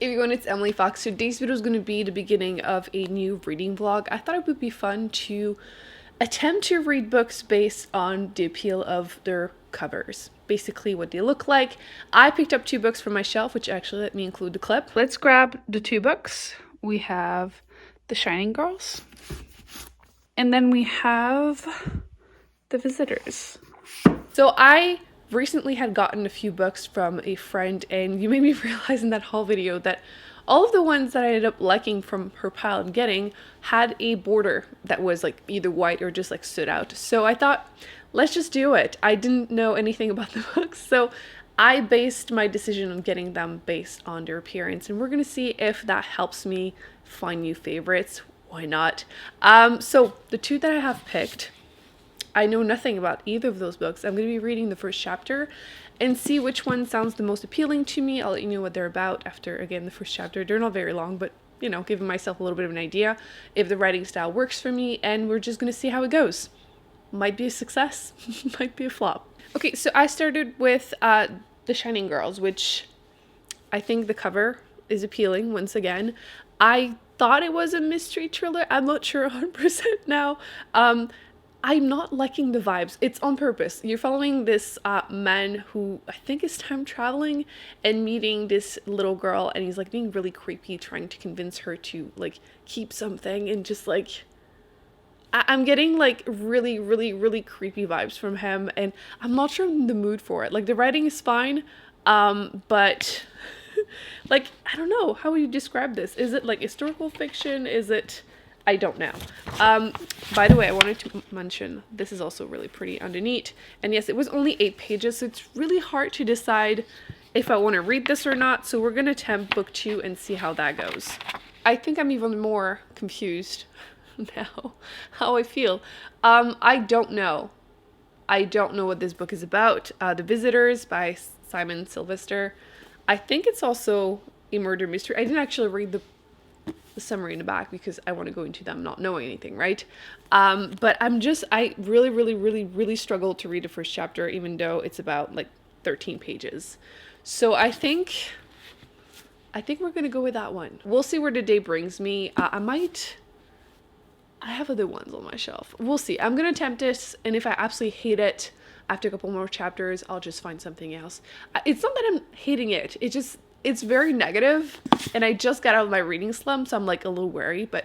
Hey everyone, it's Emily Fox. Today's video is going to be the beginning of a new reading vlog. I thought it would be fun to attempt to read books based on the appeal of their covers. Basically what they look like. I picked up 2 books from my shelf, which actually let me include the clip. Let's grab the 2 books. We have The Shining Girls, and then we have The Visitors. So I recently had gotten a few books from a friend, and you made me realize in that haul video that all of the ones that I ended up liking from her pile and getting had a border that was like either white or just like stood out. So I thought, let's just do it. I didn't know anything about the books, so I based my decision on getting them based on their appearance, and we're gonna see if that helps me find new favorites. Why not? So the 2 that I have picked, I know nothing about either of those books. I'm going to be reading the first chapter and see which one sounds the most appealing to me. I'll let you know what they're about after, again, the first chapter. They're not very long, but, you know, giving myself a little bit of an idea if the writing style works for me, and we're just going to see how it goes. Might be a success, might be a flop. Okay, so I started with The Shining Girls, which I think the cover is appealing once again. I thought it was a mystery thriller. I'm not sure 100% now. I'm not liking the vibes. It's on purpose. You're following this man who I think is time traveling and meeting this little girl, and he's like being really creepy, trying to convince her to like keep something, and just like I'm getting like really creepy vibes from him, and I'm not sure I'm in the mood for it. Like the writing is fine, but like I don't know, how would you describe this? Is it like historical fiction? Is it, I don't know. By the way, I wanted to mention this is also really pretty underneath, and yes, it was only 8 pages, so it's really hard to decide if I want to read this or not, so we're gonna attempt book 2 and see how that goes. I think I'm even more confused now how I feel. I don't know what this book is about. The Visitors by Simon Sylvester. I think it's also a murder mystery. I didn't actually read the summary in the back because I want to go into them not knowing anything, right? But I really struggled to read the first chapter, even though it's about like 13 pages. So I think we're gonna go with that one. We'll see where the day brings me. I have other ones on my shelf. We'll see. I'm gonna attempt this, and if I absolutely hate it after a couple more chapters, I'll just find something else. It's not that I'm hating it. It's very negative, and I just got out of my reading slump, so I'm like a little wary, but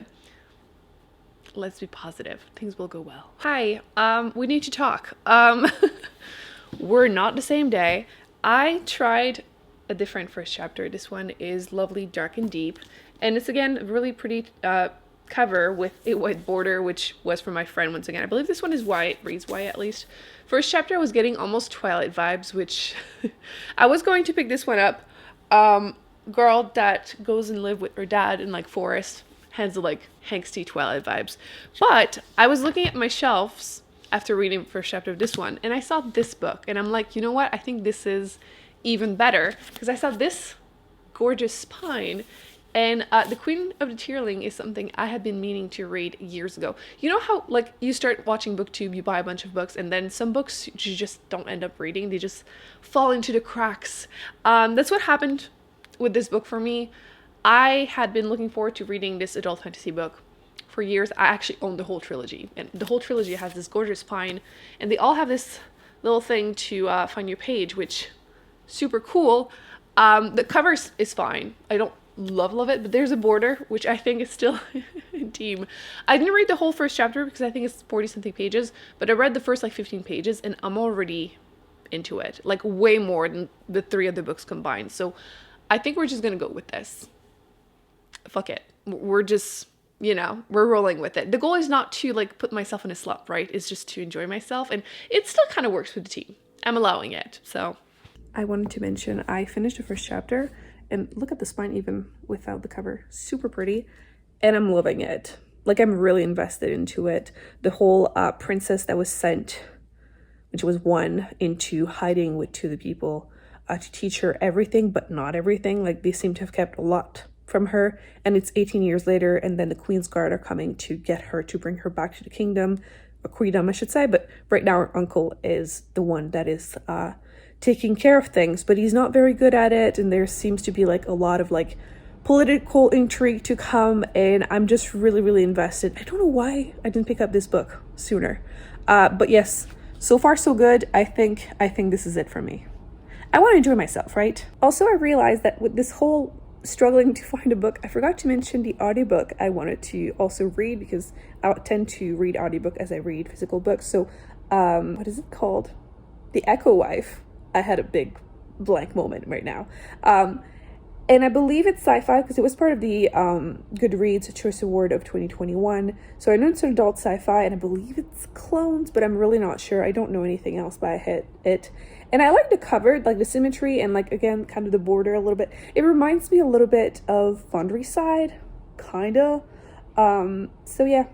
let's be positive. Things will go well. Hi, we need to talk. We're not the same day. I tried a different first chapter. This one is Lovely, Dark, and Deep, and it's again a really pretty cover with a white border, which was from my friend once again. I believe this one is white, reads white at least. First chapter I was getting almost Twilight vibes, which I was going to pick this one up. Girl that goes and live with her dad in like forest, has the like angsty Twilight vibes. But I was looking at my shelves after reading the first chapter of this one, and I saw this book, and I'm like, you know what, I think this is even better, because I saw this gorgeous spine, and The Queen of the Tearling is something I had been meaning to read years ago. You know how like you start watching Booktube, you buy a bunch of books, and then some books you just don't end up reading, they just fall into the cracks. That's what happened with this book for me. I had been looking forward to reading this adult fantasy book for years. I actually own the whole trilogy, and the whole trilogy has this gorgeous spine, and they all have this little thing to find your page, which super cool. The cover is fine. I don't love it, but there's a border, which I think is still a team. I didn't read the whole first chapter because I think it's 40 something pages, but I read the first like 15 pages, and I'm already into it, like way more than the 3 other books combined. So I think we're just gonna go with this. Fuck it. We're just, you know, we're rolling with it. The goal is not to like put myself in a slump, right? It's just to enjoy myself, and it still kind of works with the team. I'm allowing it. So I wanted to mention I finished the first chapter, and look at the spine even without the cover. Super pretty, and I'm loving it. Like I'm really invested into it. The whole princess that was sent, which was one, into hiding with 2 of the people to teach her everything, but not everything. Like they seem to have kept a lot from her, and it's 18 years later, and then the Queen's Guard are coming to get her, to bring her back to the kingdom, or queendom I should say, but right now her uncle is the one that is taking care of things, but he's not very good at it, and there seems to be like a lot of like political intrigue to come, and I'm just really, really invested. I don't know why I didn't pick up this book sooner. But yes, so far so good. I think this is it for me. I want to enjoy myself, right? Also, I realized that with this whole struggling to find a book, I forgot to mention the audiobook I wanted to also read, because I tend to read audiobook as I read physical books. So what is it called? The Echo Wife. I had a big blank moment right now. And I believe it's sci-fi because it was part of the Goodreads Choice Award of 2021. So I know it's an adult sci-fi, and I believe it's clones, but I'm really not sure. I don't know anything else by it. And I like the cover, like the symmetry, and like, again, kind of the border a little bit. It reminds me a little bit of Side, kind of. So yeah,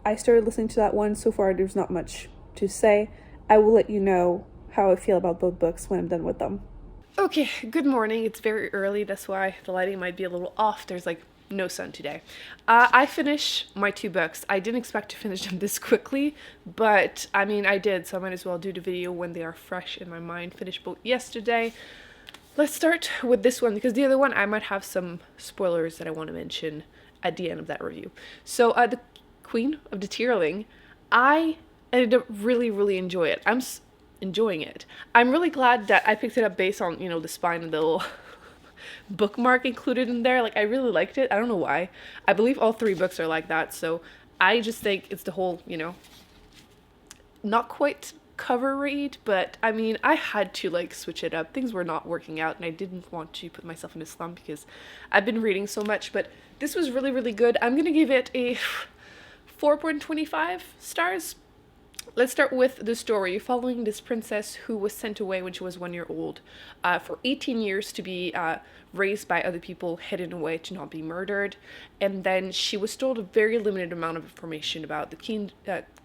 I started listening to that one. So far, there's not much to say. I will let you know how I feel about both books when I'm done with them. Okay, good morning. It's very early. That's why the lighting might be a little off. There's like no sun today. I finished my 2 books. I didn't expect to finish them this quickly, but I mean, I did, so I might as well do the video when they are fresh in my mind. Finished both yesterday. Let's start with this one, because the other one I might have some spoilers that I want to mention at the end of that review. So the Queen of the Tearling, I ended up really enjoying it. I'm really glad that I picked it up based on, you know, the spine and the little bookmark included in there. Like, I really liked it. I don't know why. I believe all 3 books are like that. So I just think it's the whole, you know, not quite cover read, but I mean, I had to like switch it up. Things were not working out, and I didn't want to put myself in a slump because I've been reading so much, but this was really good. I'm gonna give it a 4.25 stars. Let's start with the story, following this princess who was sent away when she was 1 year old for 18 years to be raised by other people, hidden away to not be murdered. And then she was told a very limited amount of information about the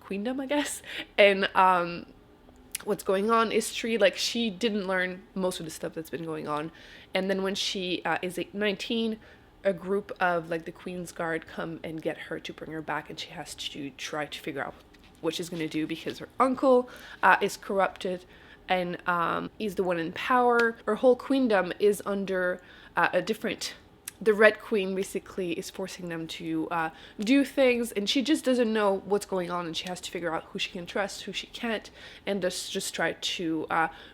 queendom, I guess, and what's going on, history. Like, she didn't learn most of the stuff that's been going on. And then when she is 19, a group of like the Queen's Guard come and get her to bring her back, and she has to try to figure out what she's going to do, because her uncle is corrupted, and he's the one in power. Her whole queendom is under the Red Queen basically is forcing them to do things, and she just doesn't know what's going on, and she has to figure out who she can trust, who she can't, and just try to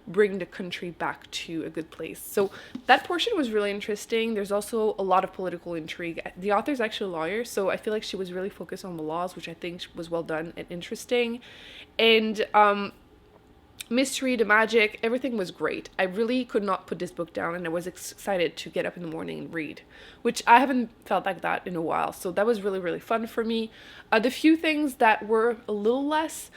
bring the country back to a good place. So that portion was really interesting. There's also a lot of political intrigue. The author's actually a lawyer, so I feel like she was really focused on the laws, which I think was well done and interesting. And mystery, the magic, everything was great. I really could not put this book down, and I was excited to get up in the morning and read, which I haven't felt like that in a while. So that was really fun for me. The few things that were a little less,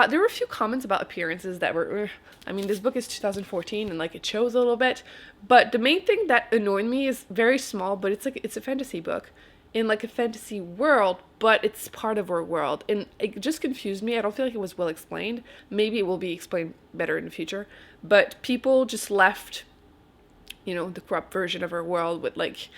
there were a few comments about appearances that were, I mean, this book is 2014 and like it shows a little bit, but the main thing that annoyed me is very small, but it's a fantasy book in like a fantasy world, but it's part of our world, and it just confused me. I don't feel like it was well explained. Maybe it will be explained better in the future, but people just left, you know, the corrupt version of our world with like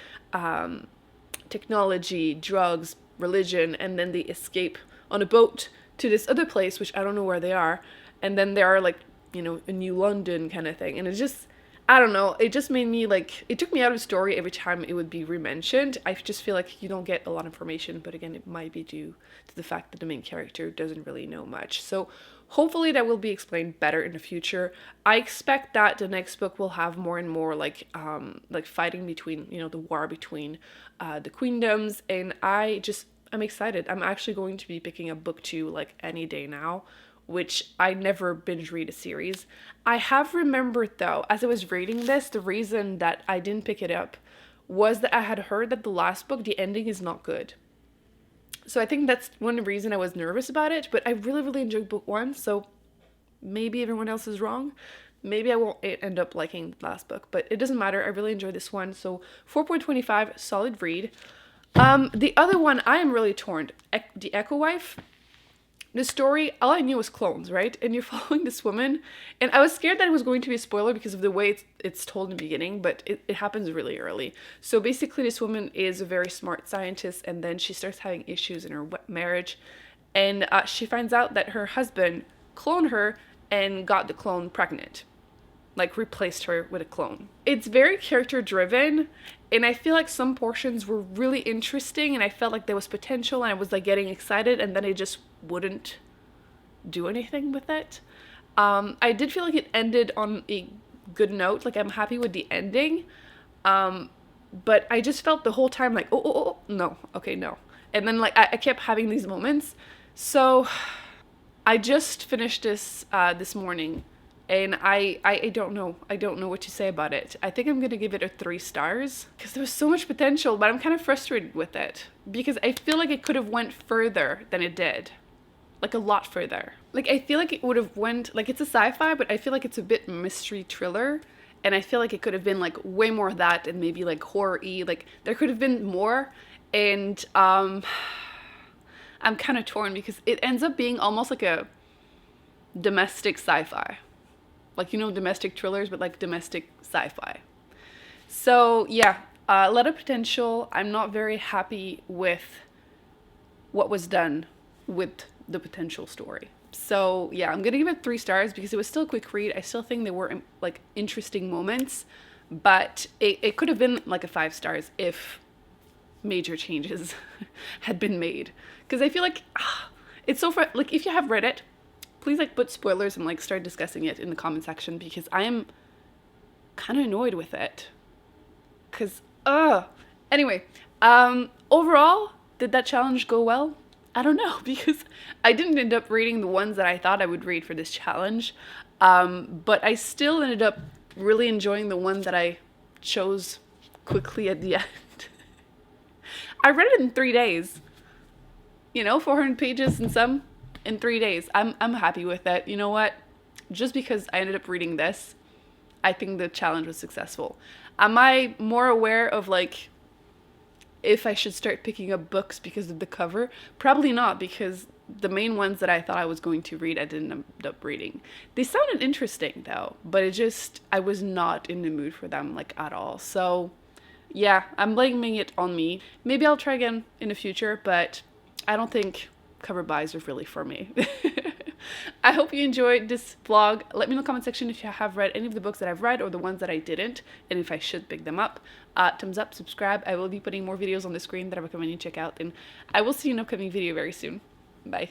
technology, drugs, religion, and then they escape on a boat to this other place, which I don't know where they are, and then there are like, you know, a new London kind of thing, and it's just, I don't know, it just made me like, it took me out of the story every time it would be re-mentioned. I just feel like you don't get a lot of information, but again, it might be due to the fact that the main character doesn't really know much. So hopefully that will be explained better in the future. I expect that the next book will have more and more like fighting between, you know, the war between the queendoms, and I'm excited. I'm actually going to be picking up book 2 like any day now, which I never binge read a series. I have remembered though, as I was reading this, the reason that I didn't pick it up was that I had heard that the last book, the ending is not good. So I think that's one reason I was nervous about it, but I really enjoyed book 1, so maybe everyone else is wrong. Maybe I won't end up liking the last book, but it doesn't matter. I really enjoyed this one, so 4.25, solid read. The other one, I am really torn. The Echo Wife. The story, all I knew was clones, right? And you're following this woman, and I was scared that it was going to be a spoiler because of the way it's told in the beginning, but it happens really early. So basically this woman is a very smart scientist, and then she starts having issues in her marriage, and she finds out that her husband cloned her and got the clone pregnant. like replaced her with a clone. It's very character driven, and I feel like some portions were really interesting and I felt like there was potential and I was like getting excited, and then it just wouldn't do anything with it. I did feel like it ended on a good note. Like, I'm happy with the ending. But I just felt the whole time like, oh, no, okay, no. And then like I kept having these moments. So I just finished this this morning, and I don't know. I don't know what to say about it. I think I'm gonna give it a 3 stars because there was so much potential, but I'm kind of frustrated with it because I feel like it could have went further than it did. Like a lot further. Like I feel like it would have went, like it's a sci-fi, but I feel like it's a bit mystery thriller. And I feel like it could have been like way more of that, and maybe like horror-y. Like there could have been more. And I'm kind of torn because it ends up being almost like a domestic sci-fi. Like, you know, domestic thrillers, but like domestic sci-fi. So yeah, a lot of potential. I'm not very happy with what was done with the potential story. So yeah, I'm gonna give it 3 stars because it was still a quick read. I still think there were like interesting moments, but it could have been like a 5 stars if major changes had been made. Because I feel like it's so like, if you have read it, please like put spoilers and like start discussing it in the comment section, because I am kind of annoyed with it. Because anyway, overall, did that challenge go well? I don't know, because I didn't end up reading the ones that I thought I would read for this challenge, but I still ended up really enjoying the one that I chose quickly at the end. I read it in 3 days, you know, 400 pages and some in 3 days. I'm happy with it. You know what? Just because I ended up reading this, I think the challenge was successful. Am I more aware of like if I should start picking up books because of the cover? Probably not, because the main ones that I thought I was going to read, I didn't end up reading. They sounded interesting though, but I was not in the mood for them like at all. So yeah, I'm blaming it on me. Maybe I'll try again in the future, but I don't think cover buys are really for me. I hope you enjoyed this vlog. Let me know in the comment section if you have read any of the books that I've read or the ones that I didn't, and if I should pick them up. Thumbs up, subscribe. I will be putting more videos on the screen that I recommend you check out, and I will see you in an upcoming video very soon. Bye.